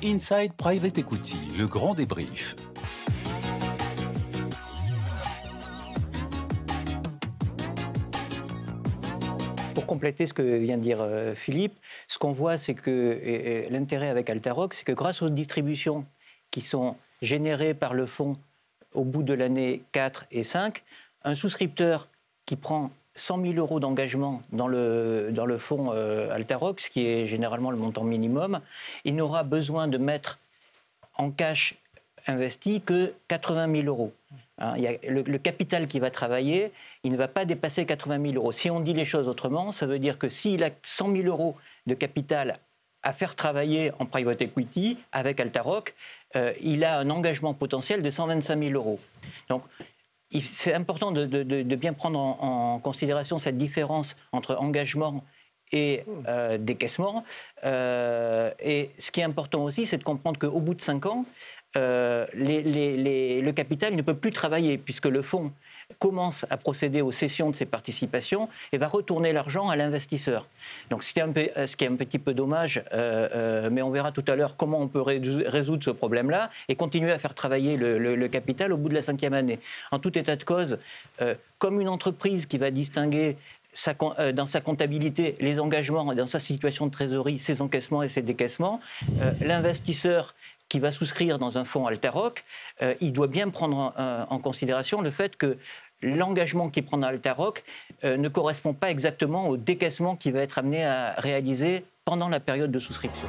Inside Private Equity, le grand débrief. Pour compléter ce que vient de dire Philippe, ce qu'on voit, c'est que l'intérêt avec Altaroc, c'est que grâce aux distributions qui sont générées par le fonds au bout de l'année 4 et 5, un souscripteur qui prend 100 000 euros d'engagement dans le fonds Altaroc, ce qui est généralement le montant minimum, il n'aura besoin de mettre en cash investi que 80 000 euros. Hein, il y a le capital qui va travailler, il ne va pas dépasser 80 000 euros. Si on dit les choses autrement, ça veut dire que s'il a 100 000 euros de capital à faire travailler en private equity avec Altaroc, il a un engagement potentiel de 125 000 euros. Donc, c'est important de bien prendre en considération cette différence entre engagement et décaissement. Et ce qui est important aussi, c'est de comprendre qu'au bout de 5 ans, le capital ne peut plus travailler puisque le fonds commence à procéder aux cessions de ses participations et va retourner l'argent à l'investisseur. Donc ce qui est un petit peu dommage, mais on verra tout à l'heure comment on peut résoudre ce problème-là et continuer à faire travailler le capital au bout de la 5e année. En tout état de cause, comme une entreprise qui va distinguer dans sa comptabilité les engagements, dans sa situation de trésorerie, ses encaissements et ses décaissements, l'investisseur qui va souscrire dans un fonds Altaroc, il doit bien prendre en considération le fait que l'engagement qu'il prend dans Altaroc ne correspond pas exactement au décaissement qu'il va être amené à réaliser pendant la période de souscription.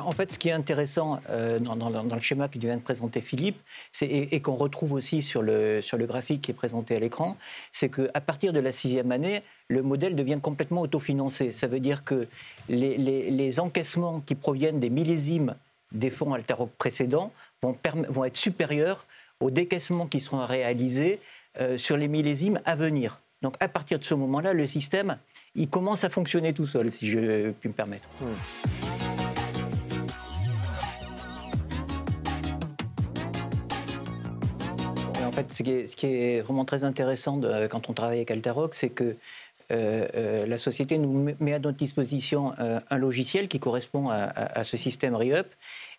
En fait, ce qui est intéressant dans le schéma que vient de présenter Philippe, et qu'on retrouve aussi sur le graphique qui est présenté à l'écran, c'est qu'à partir de la 6e année, le modèle devient complètement autofinancé. Ça veut dire que les encaissements qui proviennent des millésimes des fonds Altaroc précédents vont être supérieurs aux décaissements qui seront réalisés sur les millésimes à venir. Donc à partir de ce moment-là, le système, il commence à fonctionner tout seul, si je puis me permettre. En fait, ce qui est vraiment très intéressant quand on travaille avec Altaroc, c'est que la société nous met à notre disposition un logiciel qui correspond à ce système ReUp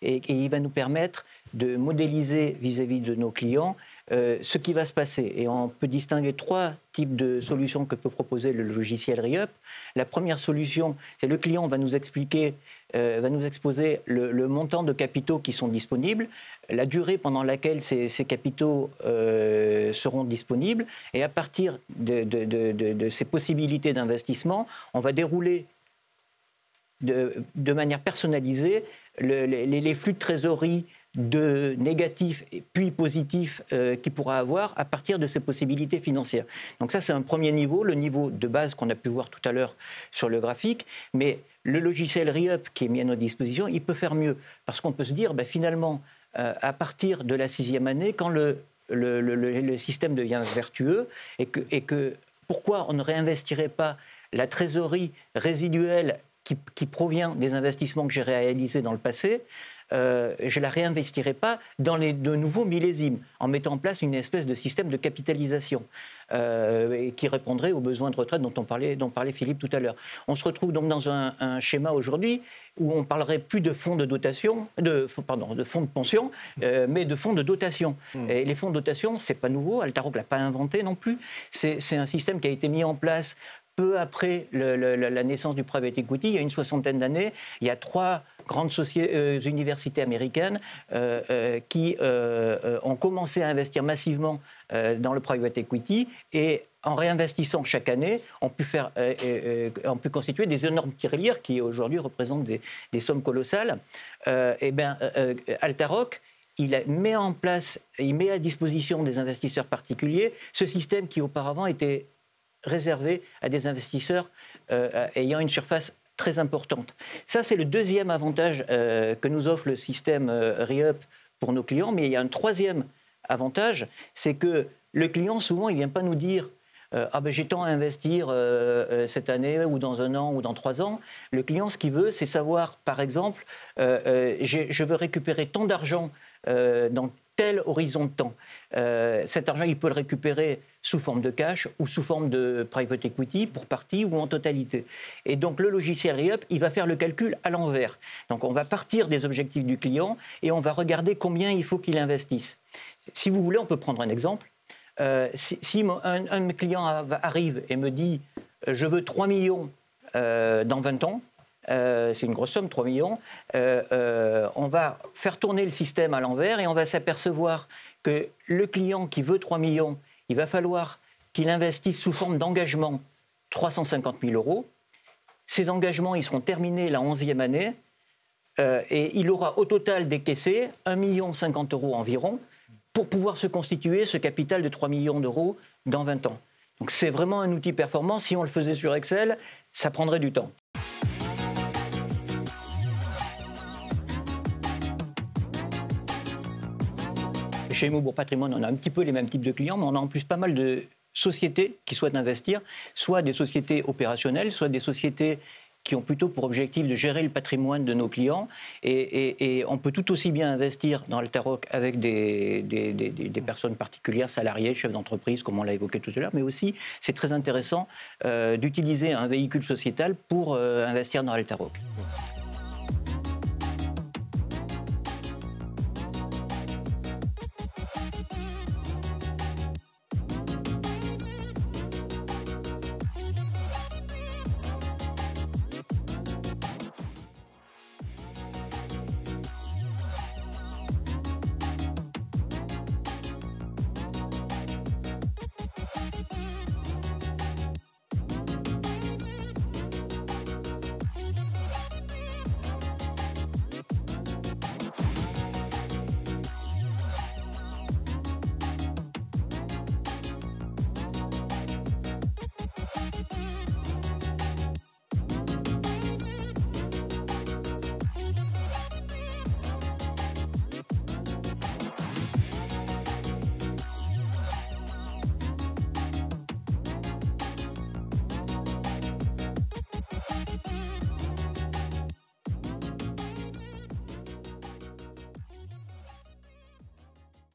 et il va nous permettre de modéliser vis-à-vis de nos clients ce qui va se passer. Et on peut distinguer 3 types de solutions que peut proposer le logiciel ReUp. La première solution, c'est le client va nous exposer le montant de capitaux qui sont disponibles, la durée pendant laquelle ces capitaux seront disponibles, et à partir de ces possibilités d'investissement, on va dérouler de manière personnalisée les flux de trésorerie de négatifs puis positifs qu'il pourra avoir à partir de ces possibilités financières. Donc ça, c'est un premier niveau, le niveau de base qu'on a pu voir tout à l'heure sur le graphique, mais le logiciel ReUp qui est mis à notre disposition, il peut faire mieux, parce qu'on peut se dire, finalement, à partir de la 6e année, quand le système devient vertueux, et que pourquoi on ne réinvestirait pas la trésorerie résiduelle qui provient des investissements que j'ai réalisés dans le passé, je ne la réinvestirai pas dans de nouveaux millésimes, en mettant en place une espèce de système de capitalisation qui répondrait aux besoins de retraite dont parlait Philippe tout à l'heure. On se retrouve donc dans un schéma aujourd'hui où on parlerait plus de fonds de dotation, de fonds de pension, mais de fonds de dotation. Et les fonds de dotation, c'est pas nouveau, Altaroc l'a pas inventé non plus. C'est un système qui a été mis en place peu après la naissance du private equity, il y a une 60aine d'années, il y a 3 grandes universités américaines qui ont commencé à investir massivement dans le private equity et en réinvestissant chaque année, on peut constituer des énormes tirelires qui aujourd'hui représentent des sommes colossales. Altaroc, il met à disposition des investisseurs particuliers ce système qui auparavant était réservé à des investisseurs ayant une surface très importante. Ça, c'est le deuxième avantage que nous offre le système ReUp pour nos clients. Mais il y a un troisième avantage, c'est que le client, souvent, il ne vient pas nous dire j'ai tant à investir cette année ou dans 1 an ou dans 3 ans. Le client, ce qu'il veut, c'est savoir, par exemple, je veux récupérer tant d'argent dans tel horizon de temps. Cet argent, il peut le récupérer sous forme de cash ou sous forme de private equity pour partie ou en totalité. Et donc le logiciel Re-Up, il va faire le calcul à l'envers. Donc on va partir des objectifs du client et on va regarder combien il faut qu'il investisse. Si vous voulez, on peut prendre un exemple. Si un de mes clients arrive et me dit « je veux 3 millions dans 20 ans », c'est une grosse somme, 3 millions, on va faire tourner le système à l'envers et on va s'apercevoir que le client qui veut 3 millions, il va falloir qu'il investisse sous forme d'engagement 350 000 euros. Ces engagements, ils seront terminés la 11e année et il aura au total décaissé 1,50 € environ pour pouvoir se constituer ce capital de 3 millions d'euros dans 20 ans. Donc c'est vraiment un outil performant. Si on le faisait sur Excel, ça prendrait du temps. Chez Immobourg Patrimoine, on a un petit peu les mêmes types de clients, mais on a en plus pas mal de sociétés qui souhaitent investir, soit des sociétés opérationnelles, soit des sociétés qui ont plutôt pour objectif de gérer le patrimoine de nos clients. Et on peut tout aussi bien investir dans Altaroc avec des personnes particulières, salariés, chefs d'entreprise, comme on l'a évoqué tout à l'heure, mais aussi, c'est très intéressant d'utiliser un véhicule sociétal pour investir dans Altaroc.